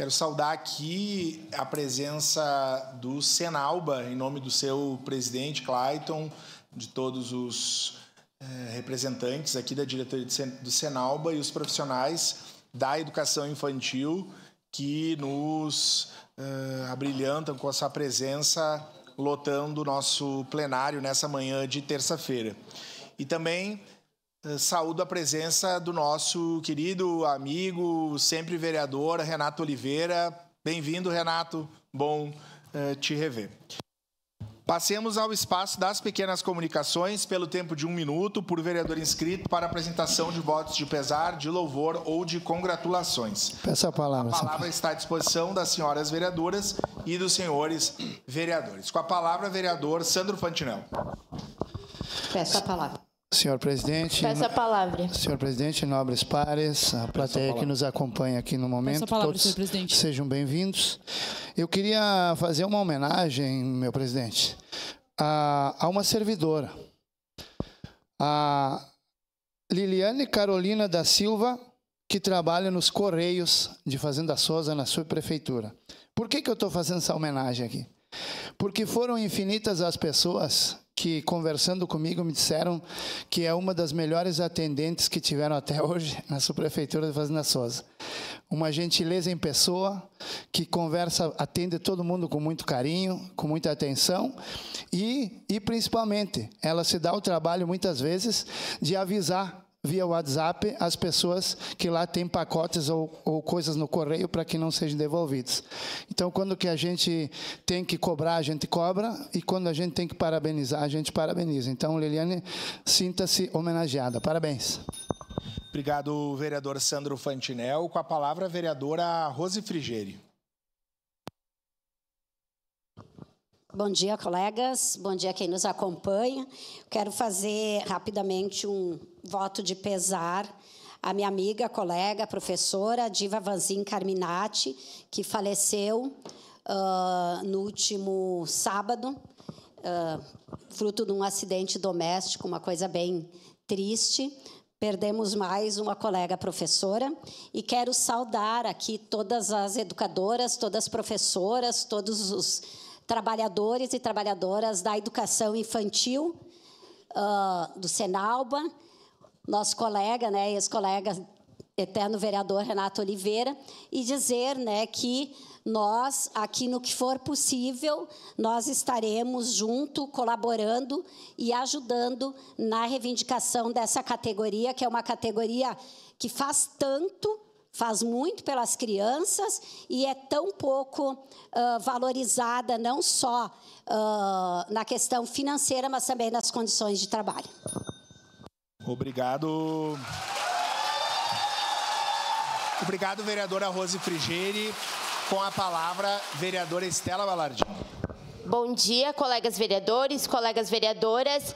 Quero saudar aqui a presença do Senalba, em nome do seu presidente, Clayton, de todos os representantes aqui da diretoria do Senalba e os profissionais da educação infantil que nos abrilhantam com a sua presença, lotando o nosso plenário nessa manhã de terça-feira. E também saúdo a presença do nosso querido amigo, sempre vereador, Renato Oliveira. Bem-vindo, Renato. Bom te rever. Passemos ao espaço das pequenas comunicações, pelo tempo de 1 minuto, por vereador inscrito, para apresentação de votos de pesar, de louvor ou de congratulações. Peço a palavra. A palavra está à disposição das senhoras vereadoras e dos senhores vereadores. Com a palavra, vereador Sandro Fantinel. Peço a palavra. Senhor presidente. Peço a palavra. Senhor presidente, nobres pares, a plateia que nos acompanha aqui no momento. Peço a palavra, todos senhor presidente. Sejam bem-vindos. Eu queria fazer uma homenagem, meu presidente, a uma servidora, a Liliane Carolina da Silva, que trabalha nos Correios de Fazenda Souza, na subprefeitura. Por que eu estou fazendo essa homenagem aqui? Porque foram infinitas as pessoas que, conversando comigo, me disseram que é uma das melhores atendentes que tiveram até hoje na subprefeitura de Fazenda Souza. Uma gentileza em pessoa, que conversa, atende todo mundo com muito carinho, com muita atenção e principalmente, ela se dá o trabalho, muitas vezes, de avisar via WhatsApp as pessoas que lá têm pacotes ou coisas no correio para que não sejam devolvidos. Então, quando que a gente tem que cobrar, a gente cobra, e quando a gente tem que parabenizar, a gente parabeniza. Então, Liliane, sinta-se homenageada. Parabéns. Obrigado, vereador Sandro Fantinel. Com a palavra, a vereadora Rose Frigeri. Bom dia, colegas. Bom dia, quem nos acompanha. Quero fazer rapidamente um voto de pesar à minha amiga, colega, professora Diva Vanzin Carminati, que faleceu no último sábado, fruto de um acidente doméstico, uma coisa bem triste. Perdemos mais uma colega professora e quero saudar aqui todas as educadoras, todas as professoras, todos os trabalhadores e trabalhadoras da educação infantil do Senalba, nosso colega, né, ex-colega, eterno vereador Renato Oliveira, e dizer, né, que nós, aqui no que for possível, nós estaremos junto, colaborando e ajudando na reivindicação dessa categoria, que é uma categoria que faz muito pelas crianças e é tão pouco valorizada, não só na questão financeira, mas também nas condições de trabalho. Obrigado. Obrigado, vereadora Rose Frigeri. Com a palavra, vereadora Estela Balardim. Bom dia, colegas vereadores, colegas vereadoras.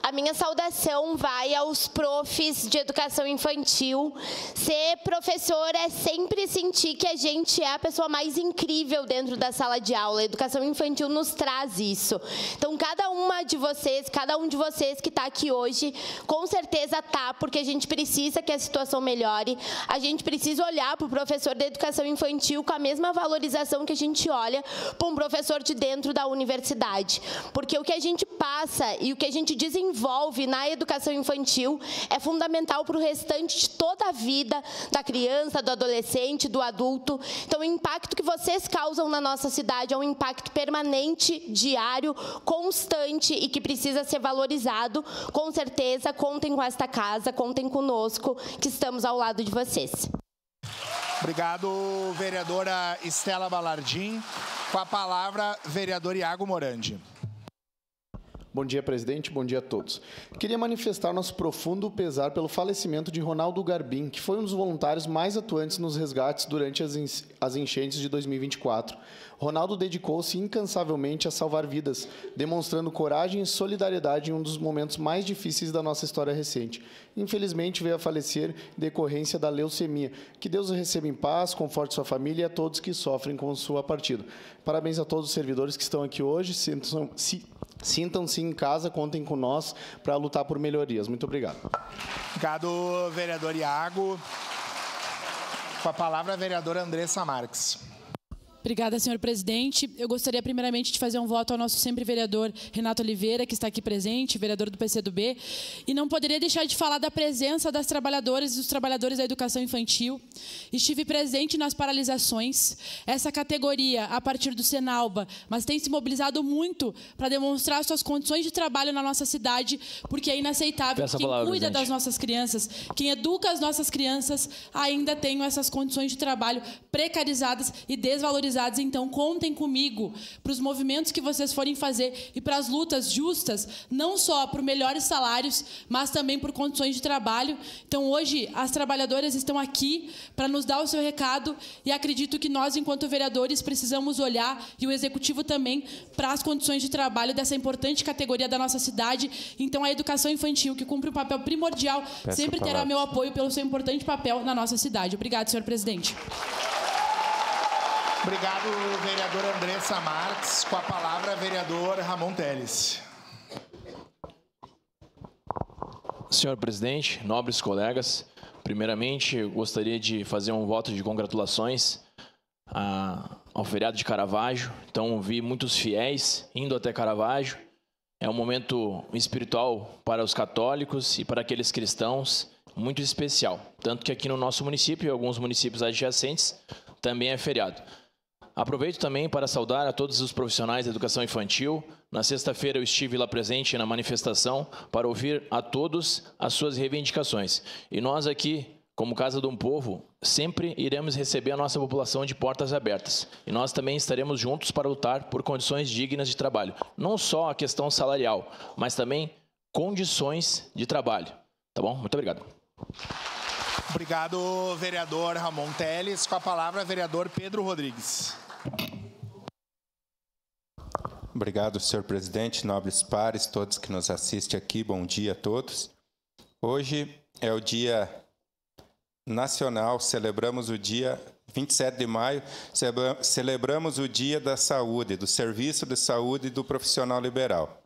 A minha saudação vai aos profs de educação infantil. Ser professora é sempre sentir que a gente é a pessoa mais incrível dentro da sala de aula. A educação infantil nos traz isso. Então, cada um de vocês que está aqui hoje, com certeza está, porque a gente precisa que a situação melhore. A gente precisa olhar para o professor da educação infantil com a mesma valorização que a gente olha para um professor de dentro da universidade, porque o que a gente passa e o que a gente desenvolve na educação infantil é fundamental para o restante de toda a vida da criança, do adolescente, do adulto. Então, o impacto que vocês causam na nossa cidade é um impacto permanente, diário, constante e que precisa ser valorizado. Com certeza, contem com esta casa, contem conosco, que estamos ao lado de vocês. Obrigado, vereadora Estela Balardim. Com a palavra, vereador Iago Morandi. Bom dia, presidente. Bom dia a todos. Queria manifestar nosso profundo pesar pelo falecimento de Ronaldo Garbim, que foi um dos voluntários mais atuantes nos resgates durante as enchentes de 2024. Ronaldo dedicou-se incansavelmente a salvar vidas, demonstrando coragem e solidariedade em um dos momentos mais difíceis da nossa história recente. Infelizmente, veio a falecer em decorrência da leucemia. Que Deus o receba em paz, conforte sua família e a todos que sofrem com sua partida. Parabéns a todos os servidores que estão aqui hoje. Sintam-se em casa, contem com nós para lutar por melhorias. Muito obrigado. Obrigado, vereador Iago. Com a palavra, a vereadora Andressa Marques. Obrigada, senhor presidente. Eu gostaria primeiramente de fazer um voto ao nosso sempre vereador Renato Oliveira, que está aqui presente, vereador do PCdoB, e não poderia deixar de falar da presença das trabalhadoras e dos trabalhadores da educação infantil. Estive presente nas paralisações. Essa categoria, a partir do Senalba, mas tem se mobilizado muito para demonstrar suas condições de trabalho na nossa cidade, porque é inaceitável que quem cuida das nossas crianças, quem educa as nossas crianças, ainda tenham essas condições de trabalho precarizadas e desvalorizadas. Então, contem comigo para os movimentos que vocês forem fazer e para as lutas justas, não só por melhores salários, mas também por condições de trabalho. Então, hoje, as trabalhadoras estão aqui para nos dar o seu recado e acredito que nós, enquanto vereadores, precisamos olhar, e o Executivo também, para as condições de trabalho dessa importante categoria da nossa cidade. Então, a educação infantil, que cumpre um papel primordial, sempre terá meu apoio pelo seu importante papel na nossa cidade. Obrigado, senhor presidente. Obrigado, vereadora Andressa Marques. Com a palavra, vereador Ramon Teles. Senhor presidente, nobres colegas, primeiramente eu gostaria de fazer um voto de congratulações ao feriado de Caravaggio. Então, vi muitos fiéis indo até Caravaggio. É um momento espiritual para os católicos e para aqueles cristãos muito especial. Tanto que aqui no nosso município e alguns municípios adjacentes também é feriado. Aproveito também para saudar a todos os profissionais da educação infantil. Na sexta-feira eu estive lá presente na manifestação para ouvir a todos as suas reivindicações. E nós aqui, como Casa de um Povo, sempre iremos receber a nossa população de portas abertas. E nós também estaremos juntos para lutar por condições dignas de trabalho. Não só a questão salarial, mas também condições de trabalho. Tá bom? Muito obrigado. Obrigado, vereador Ramon Teles. Com a palavra, vereador Pedro Rodrigues. Obrigado, senhor presidente, nobres pares, todos que nos assistem aqui, bom dia a todos. Hoje é o dia nacional, celebramos o dia 27 de maio, celebramos o dia da saúde, do serviço de saúde e do profissional liberal.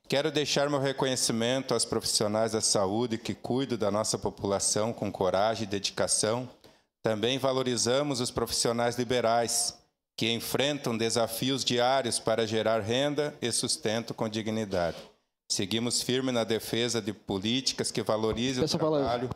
Quero deixar meu reconhecimento aos profissionais da saúde que cuidam da nossa população com coragem e dedicação. Também valorizamos os profissionais liberais, que enfrentam desafios diários para gerar renda e sustento com dignidade. Seguimos firme na defesa de políticas que valorizem o trabalho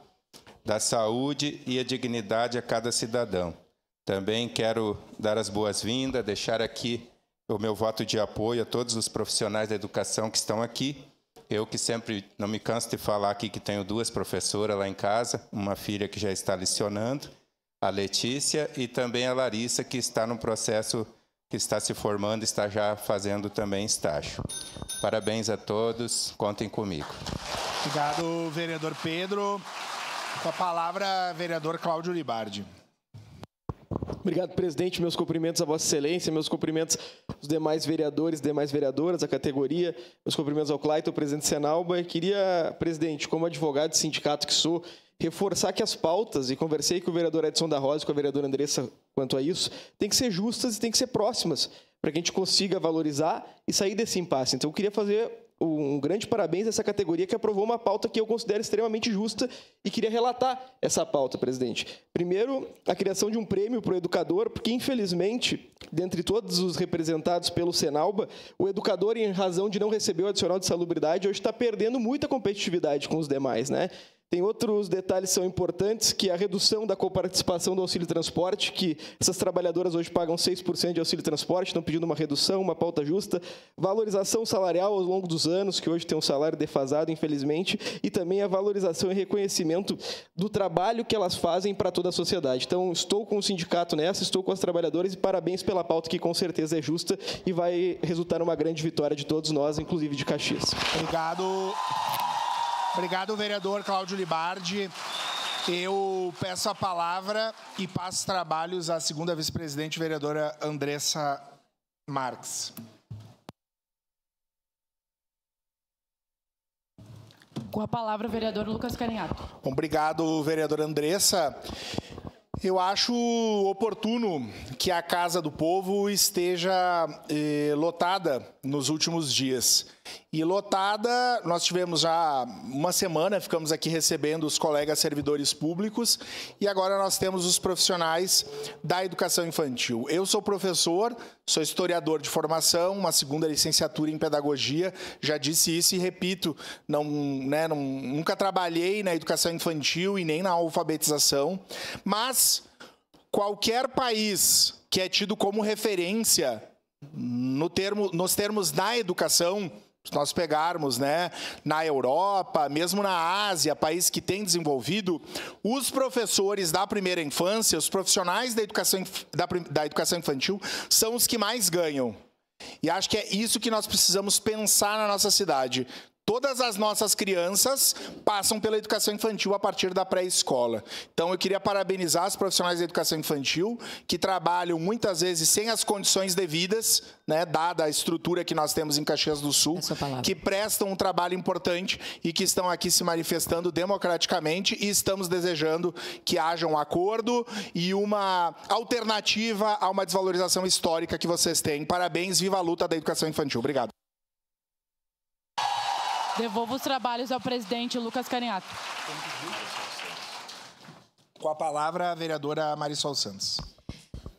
da saúde e a dignidade a cada cidadão. Também quero dar as boas-vindas, deixar aqui o meu voto de apoio a todos os profissionais da educação que estão aqui. Eu que sempre não me canso de falar aqui que tenho 2 professoras lá em casa, uma filha que já está lecionando, a Letícia, e também a Larissa, que está no processo, que está se formando, está já fazendo também estágio. Parabéns a todos, contem comigo. Obrigado, vereador Pedro. Com a palavra, vereador Cláudio Libardi. Obrigado, presidente. Meus cumprimentos a Vossa Excelência, meus cumprimentos aos demais vereadores, demais vereadoras, a categoria, meus cumprimentos ao Clayton, presidente Senalba. Eu queria, presidente, como advogado de sindicato que sou, reforçar que as pautas, e conversei com o vereador Edson da Rosa e com a vereadora Andressa quanto a isso, tem que ser justas e tem que ser próximas, para que a gente consiga valorizar e sair desse impasse. Então, eu queria fazer um grande parabéns a essa categoria que aprovou uma pauta que eu considero extremamente justa e queria relatar essa pauta, presidente. Primeiro, a criação de um prêmio para o educador, porque, infelizmente, dentre todos os representados pelo Senalba, o educador, em razão de não receber o adicional de salubridade, hoje está perdendo muita competitividade com os demais, né? Tem outros detalhes que são importantes, que a redução da coparticipação do auxílio-transporte, que essas trabalhadoras hoje pagam 6% de auxílio-transporte, estão pedindo uma redução, uma pauta justa, valorização salarial ao longo dos anos, que hoje tem um salário defasado, infelizmente, e também a valorização e reconhecimento do trabalho que elas fazem para toda a sociedade. Então, estou com o sindicato nessa, estou com as trabalhadoras e parabéns pela pauta, que com certeza é justa e vai resultar numa grande vitória de todos nós, inclusive de Caxias. Obrigado, vereador Cláudio Libardi. Eu peço a palavra e passo os trabalhos à segunda vice-presidente, vereadora Andressa Marques. Com a palavra, vereador Lucas Carinhato. Obrigado, vereadora Andressa. Eu acho oportuno que a Casa do Povo esteja lotada nos últimos dias. E lotada, nós tivemos já uma semana, ficamos aqui recebendo os colegas servidores públicos e agora nós temos os profissionais da educação infantil. Eu sou professor, sou historiador de formação, uma segunda licenciatura em pedagogia, já disse isso e repito, nunca trabalhei na educação infantil e nem na alfabetização, mas qualquer país que é tido como referência nos termos da educação, se nós pegarmos, na Europa, mesmo na Ásia, país que tem desenvolvido, os professores da primeira infância, os profissionais da educação infantil, são os que mais ganham. E acho que é isso que nós precisamos pensar na nossa cidade. Todas as nossas crianças passam pela educação infantil a partir da pré-escola. Então, eu queria parabenizar os profissionais da educação infantil, que trabalham muitas vezes sem as condições devidas, dada a estrutura que nós temos em Caxias do Sul, que prestam um trabalho importante e que estão aqui se manifestando democraticamente e estamos desejando que haja um acordo e uma alternativa a uma desvalorização histórica que vocês têm. Parabéns, viva a luta da educação infantil. Obrigado. Devolvo os trabalhos ao presidente Lucas Caniato. Com a palavra, a vereadora Marisol Santos.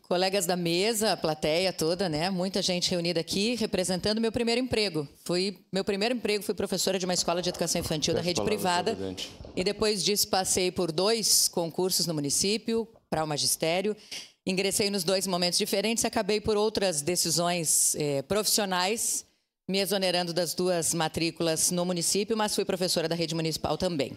Colegas da mesa, a plateia toda, muita gente reunida aqui, representando meu primeiro emprego. Meu primeiro emprego fui professora de uma escola de educação infantil da rede privada. E depois disso passei por 2 concursos no município, para o magistério. Ingressei nos 2 momentos diferentes, acabei por outras decisões profissionais, me exonerando das 2 matrículas no município, mas fui professora da rede municipal também.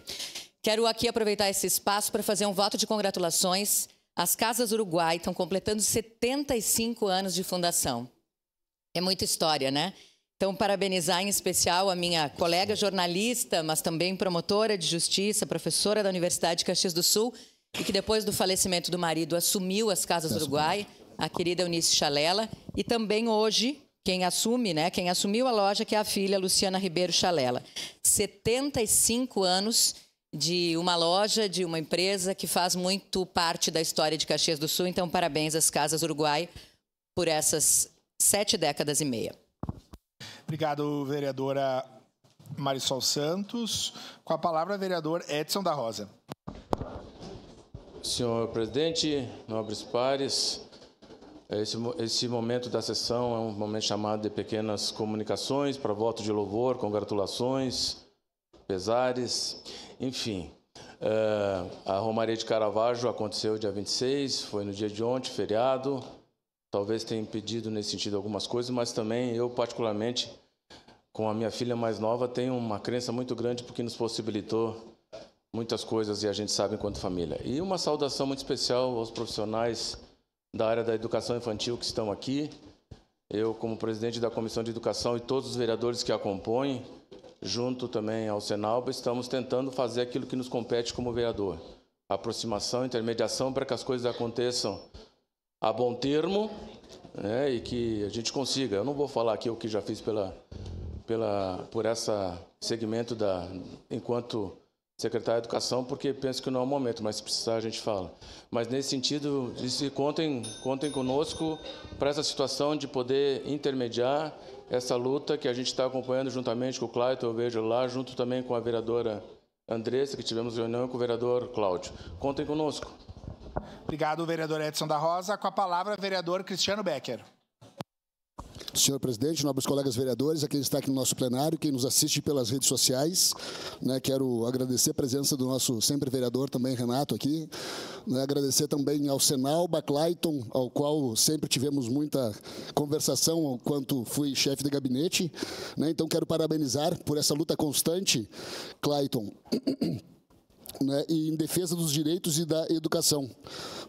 Quero aqui aproveitar esse espaço para fazer um voto de congratulações. As Casas Uruguai estão completando 75 anos de fundação. É muita história, Então, parabenizar em especial a minha colega jornalista, mas também promotora de justiça, professora da Universidade de Caxias do Sul, e que depois do falecimento do marido assumiu as Casas Uruguai, a querida Eunice Chalela, e também hoje quem assumiu a loja, que é a filha Luciana Ribeiro Chalela. 75 anos de uma loja, de uma empresa que faz muito parte da história de Caxias do Sul. Então, parabéns às Casas Uruguai por essas 7 décadas e meia. Obrigado, vereadora Marisol Santos. Com a palavra, vereador Edson da Rosa. Senhor presidente, nobres pares, esse momento da sessão é um momento chamado de pequenas comunicações para voto de louvor, congratulações, pesares, enfim. A Romaria de Caravaggio aconteceu dia 26, foi no dia de ontem, feriado. Talvez tenha impedido nesse sentido algumas coisas, mas também eu, particularmente, com a minha filha mais nova, tenho uma crença muito grande porque nos possibilitou muitas coisas e a gente sabe enquanto família. E uma saudação muito especial aos profissionais da área da educação infantil que estão aqui. Eu, como presidente da Comissão de Educação e todos os vereadores que acompanham, junto também ao Senalba, estamos tentando fazer aquilo que nos compete como vereador. Aproximação, intermediação para que as coisas aconteçam a bom termo, e que a gente consiga. Eu não vou falar aqui o que já fiz por esse segmento enquanto secretário de Educação, porque penso que não é o momento, mas se precisar a gente fala. Mas nesse sentido, contem conosco para essa situação de poder intermediar essa luta que a gente está acompanhando juntamente com o Clayton, eu vejo lá, junto também com a vereadora Andressa, que tivemos reunião com o vereador Cláudio. Contem conosco. Obrigado, vereador Edson da Rosa. Com a palavra, vereador Cristiano Becker. Senhor presidente, nobres colegas vereadores, quem está aqui no nosso plenário, quem nos assiste pelas redes sociais, quero agradecer a presença do nosso sempre vereador também, Renato, aqui, agradecer também ao Senalba, Clayton, ao qual sempre tivemos muita conversação enquanto fui chefe de gabinete, então quero parabenizar por essa luta constante, Clayton, e em defesa dos direitos e da educação.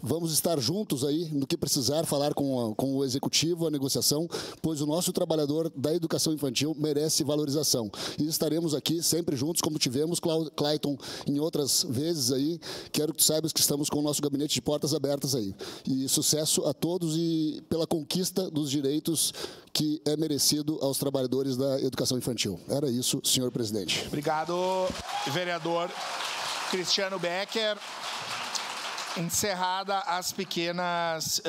Vamos estar juntos aí no que precisar, falar com o executivo, a negociação, pois o nosso trabalhador da educação infantil merece valorização. E estaremos aqui sempre juntos, como tivemos, Clayton, em outras vezes aí. Quero que tu saibas que estamos com o nosso gabinete de portas abertas aí. E sucesso a todos e pela conquista dos direitos que é merecido aos trabalhadores da educação infantil. Era isso, senhor presidente. Obrigado, vereador Cristiano Becker. Encerrada as pequenas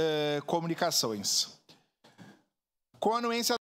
comunicações. Com a anuência